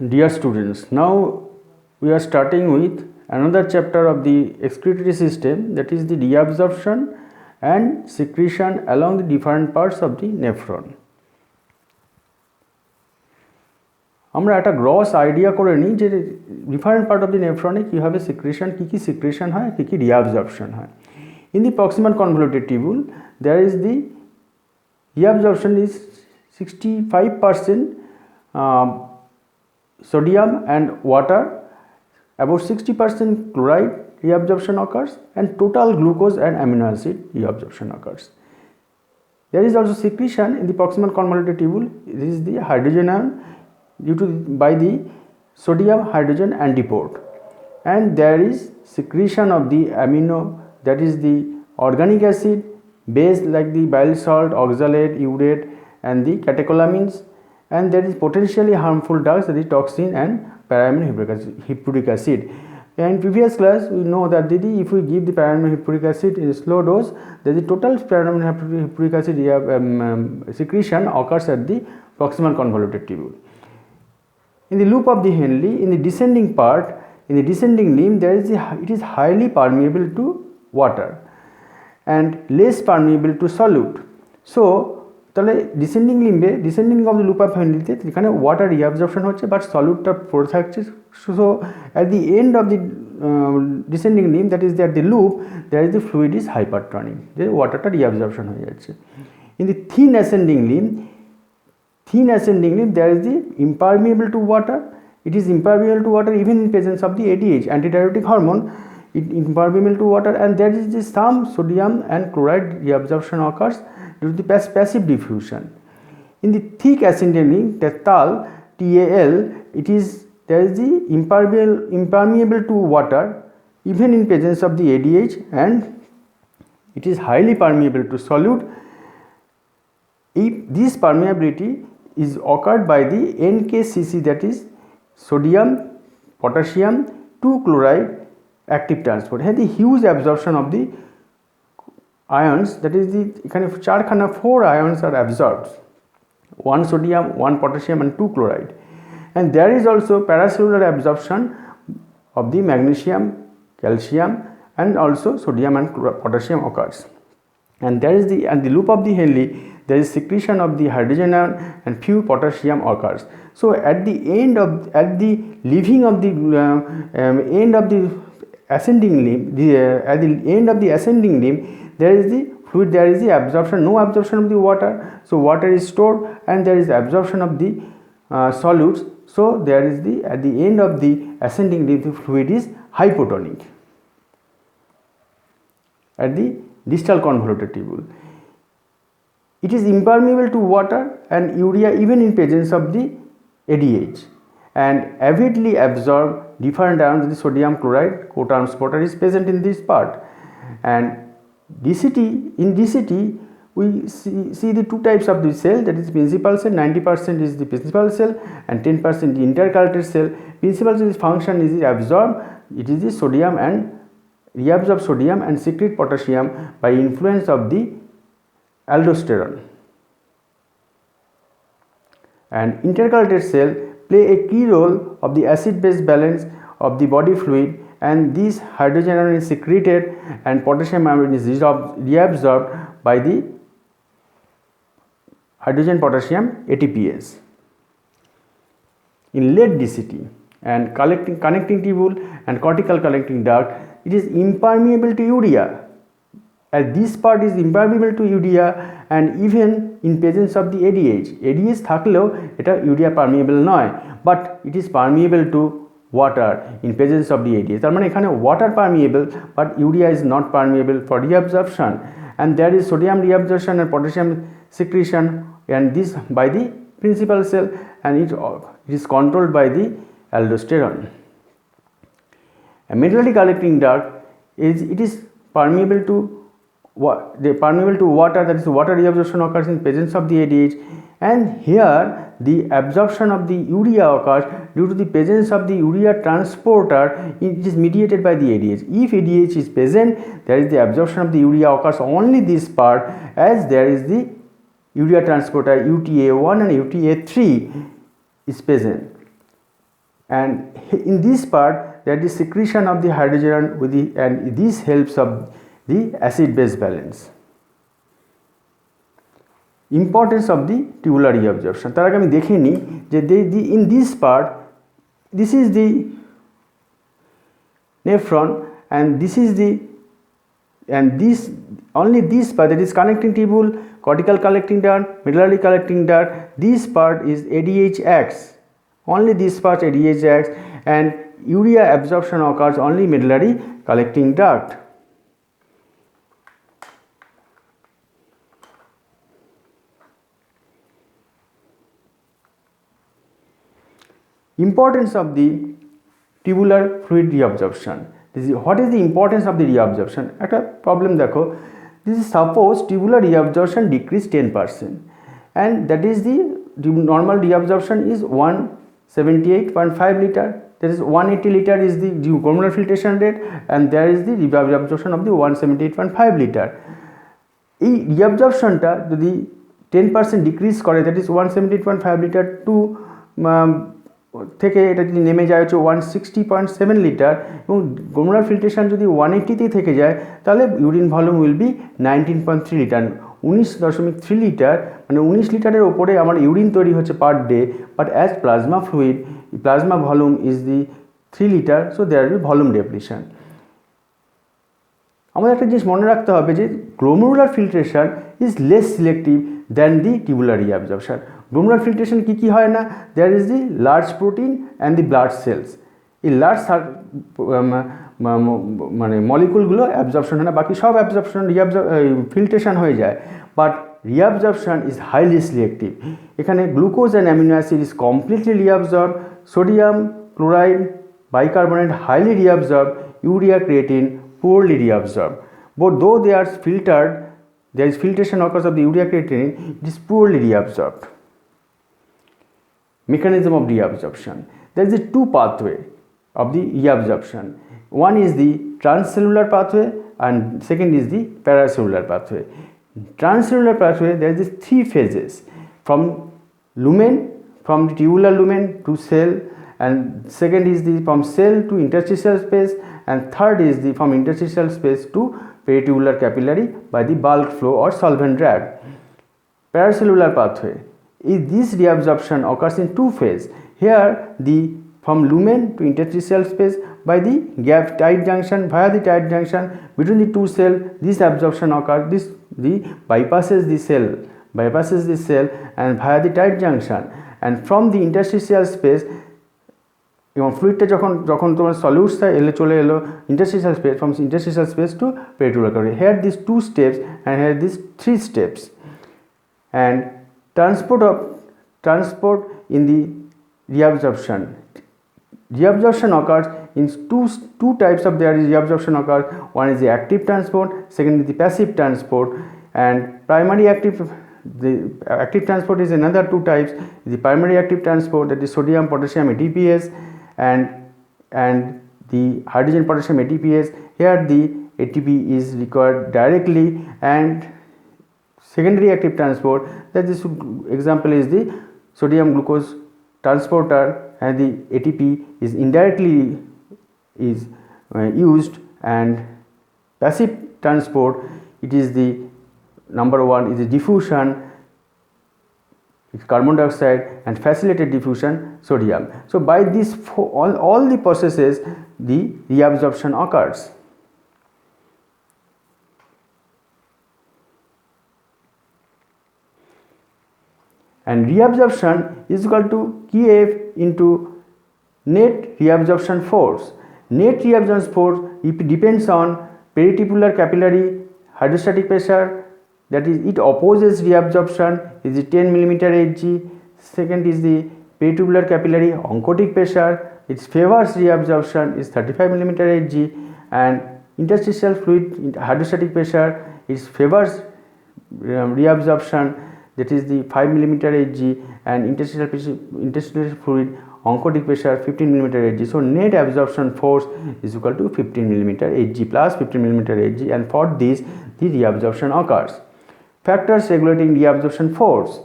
Dear students, now we are starting with another chapter of the excretory system, that is the reabsorption and secretion along the different parts of the nephron. আমরা একটা gross idea করে নিই যে different part of the নেফ্রনে কীভাবে secretion কী secretion হয়, কী রিঅ্যাবজর্পশন হয়। In the proximal convoluted tubule there is the reabsorption is 65% sodium and water, about 60% chloride reabsorption occurs, and total glucose and amino acid reabsorption occurs. There is also secretion in the proximal convoluted tubule. This is the hydrogen ion due to by the sodium hydrogen antiport, and there is secretion of the amino, that is the organic acid, base like the bile salt, oxalate, urate, and the catecholamines, and there is potentially harmful drugs, that is toxin and pyramidine hippuric acid. In previous class we know that if we give the pyramidine hippuric acid in slow dose, then the total pyramidine hippuric acid secretion occurs at the proximal convoluted tubule. In the loop of the Henle, in the descending part, in the descending limb, it is highly permeable to water and less permeable to solute. So তাহলে descending লিম্বে, descending of the loop of হেনলিতে এখানে water reabsorption হচ্ছে, but সলিউটটা পড়ে থাকছে। So at the end of the descending limb, that is that the loop, that is the fluid is hypertonic, যে ওয়াটারটা রিঅ্যাবজর্পশন হয়ে যাচ্ছে। In the thin ascending limb there is the impermeable to water. It is impermeable to water even in presence of the ADH, antidiuretic hormone. It impermeable to water, and there is the some sodium and chloride reabsorption occurs due to the passive diffusion. In the thick ascending limb, TAL, there is the impermeable to water even in presence of the ADH, and it is highly permeable to solute. If this permeability is occurred by the NKCC, that is sodium potassium 2 chloride active transport. Here the huge absorption of the ions, that is the kind of 4 ions are absorbed, 1 sodium, 1 potassium and 2 chloride, and there is also paracellular absorption of the magnesium, calcium, and also sodium and potassium occurs. And there is the loop of the Henle, there is secretion of the hydrogen ion and few potassium occurs. So at the leaving of the end of the ascending limb, at the end of the ascending limb, there is the fluid, there is the absorption, no absorption of the water, so water is stored, and there is absorption of the solutes. So there is at the end of the ascending limb, the fluid is hypotonic. At the distal convoluted tubule, it is impermeable to water and urea even in presence of the ADH, and avidly absorb different ions. The sodium chloride co-transporter is present in this part. And in DCT we see the two types of the cell, that is principal cell, 90% is the principal cell and 10% the intercalated cell. Principal cell's function is absorb, it is the sodium and reabsorb sodium and secrete potassium by influence of the aldosterone. And intercalated cell play a key role of the acid-base balance of the body fluid, and this hydrogen ion is secreted and potassium ion is reabsorbed by the hydrogen potassium ATPase. In late DCT and connecting tubule and cortical collecting duct, it is impermeable to urea, and this part is impermeable to urea, and even in presence of the ADH থাকলেও এটা urea permeable নয়, but it is permeable to water in presence of the ADH. তার মানে এখানে water permeable but urea is not permeable for reabsorption, and there is sodium reabsorption and potassium secretion, and this by the principal cell, and it is controlled by the aldosterone. A metallic collecting duct is permeable to water, that is water reabsorption occurs in presence of the ADH, and here the absorption of the urea occurs due to the presence of the urea transporter. It is mediated by the ADH. If ADH is present, there is the absorption of the urea occurs only this part, as there is the urea transporter UTA1 and UTA3 is present. and in this part there is secretion of the hydrogen with the, and this helps of the acid base balance. Importance of the tubular reabsorption, তার আগে আমি দেখে নিই যে in this part this is the nephron and this is the, and this only this part, that is connecting tubule, cortical collecting duct, medullary collecting duct, this part is ADH acts, only this part ADH acts, and urea absorption occurs only medullary collecting duct. Importance of the tubular fluid reabsorption. What is the importance of the reabsorption? একটা problem দেখো, this is suppose tubular reabsorption decrease 10% and that is the normal reabsorption is 178.5 liter, that is 180 liter is the glomerular filtration rate and there is the reabsorption of the 178.5 liter. এই reabsorptionটা যদি 10% decrease করে, that is 178.5 liter to থেকে এটা যদি নেমে যায় হচ্ছে 160.7 litre এবং গ্লোমেরুলার ফিল্ট্রেশন যদি 180 থেকে যায় তাহলে urine volume will be 19.3 litre, 19.3 litre, মানে 19 লিটারের ওপরে আমার ইউরিন তৈরি হচ্ছে per day, but as plasma fluid plasma volume is the 3 litre, so there will be volume depletion. আমাদের একটা জিনিস মনে রাখতে হবে যে glomerular filtration is less selective than the tubular reabsorption. Glomerular filtration কী কী হয় না, there is the large protein and the blood cells, এই লার্জ মানে মলিকুলগুলো অ্যাবজর্পশন হয় না, বাকি সব অ্যাবজর্পশন ফিল্ট্রেশন হয়ে যায়, but reabsorption is highly selective. এখানে glucose and amino acid is completely reabsorbed, sodium chloride bicarbonate highly reabsorbed, urea creatine poorly reabsorbed. But though they are filtered, there is filtration occurs of the urea creatine, it is poorly reabsorbed. Mechanism of reabsorption. There is a two pathway of the reabsorption. One is the transcellular pathway and second is the paracellular pathway. Transcellular pathway, there is three phases, from lumen, from the tubular lumen to cell, and second is the from cell to interstitial space, and third is the from interstitial space to peritubular capillary by the bulk flow or solvent drag. Paracellular pathway, this reabsorption occurs in two phases. Here the from lumen to interstitial space by the gap tight junction, via the tight junction between the two cells, this absorption occurs, this the bypasses the cell and via the tight junction, and from the interstitial space এবং ফ্লুইডটা যখন তোমার সলিউটসটা চলে এলো interstitial space, from interstitial space to peritubular cavity, here this two steps and here this three steps, and transport in the reabsorption. Reabsorption occurs in two types of there is reabsorption occurs. One is the active transport, second is the passive transport, and primary active. The active transport is another two types. The primary active transport, that is sodium potassium ATPase, and the hydrogen potassium ATPase. Here the ATP is required directly, and secondary active transport, that this example is the sodium glucose transporter, and the ATP is indirectly used, and passive transport, it is the number one is the diffusion carbon dioxide and facilitated diffusion sodium. So by this all the processes the reabsorption occurs. And reabsorption is equal to Kf into net reabsorption force. Net reabsorption force depends on peritubular capillary hydrostatic pressure, that is it opposes reabsorption is the 10 mm Hg. Second is the peritubular capillary oncotic pressure, it favors reabsorption is 35 mm Hg, and interstitial fluid hydrostatic pressure it favors reabsorption, that is the 5 mm Hg, and interstitial fluid oncotic pressure 15 mm Hg. So net absorption force is equal to 15 mm Hg plus 15 mm Hg, and for this the reabsorption occurs. Factors regulating reabsorption force.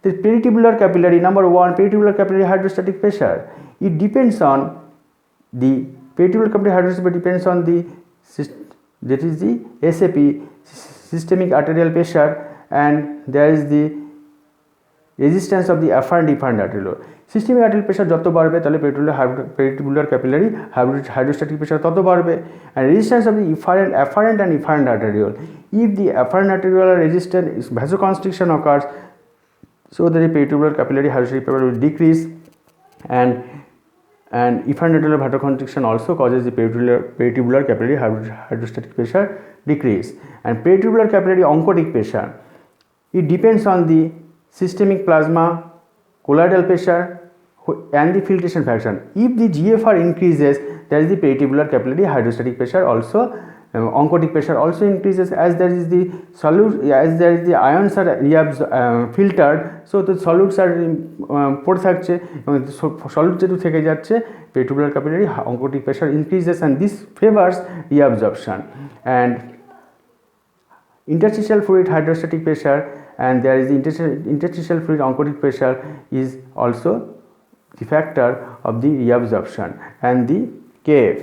The peritubular capillary, number one, peritubular capillary hydrostatic pressure. it depends on the peritubular capillary hydrostatic depends on the that is the SAP, systemic arterial pressure, and there is the resistance of the afferent efferent arteriole. Systemic arterial pressure যত বাড়বে তাহলে peritubular capillary hydrostatic pressure তত বাড়বে, and resistance of the afferent and efferent arteriole. If the afferent arteriolar resistance vasoconstriction occurs, so that the peritubular capillary hydrostatic pressure will decrease, and efferent arteriolar vasoconstriction also causes the peritubular capillary hydrostatic pressure decrease. And peritubular capillary oncotic pressure, it depends on the systemic plasma, colloidal pressure, and the filtration fraction. If the GFR increases, there is the peritubular capillary hydrostatic pressure also, oncotic pressure also increases, as there is the ions are filtered, so the solutes are পড়ে থাকছে এবং solid যেহেতু থেকে যাচ্ছে, peritubular capillary oncotic pressure increases, and this favors reabsorption. And interstitial fluid hydrostatic pressure, and there is the interstitial fluid oncotic pressure is also the factor of the reabsorption and the KF.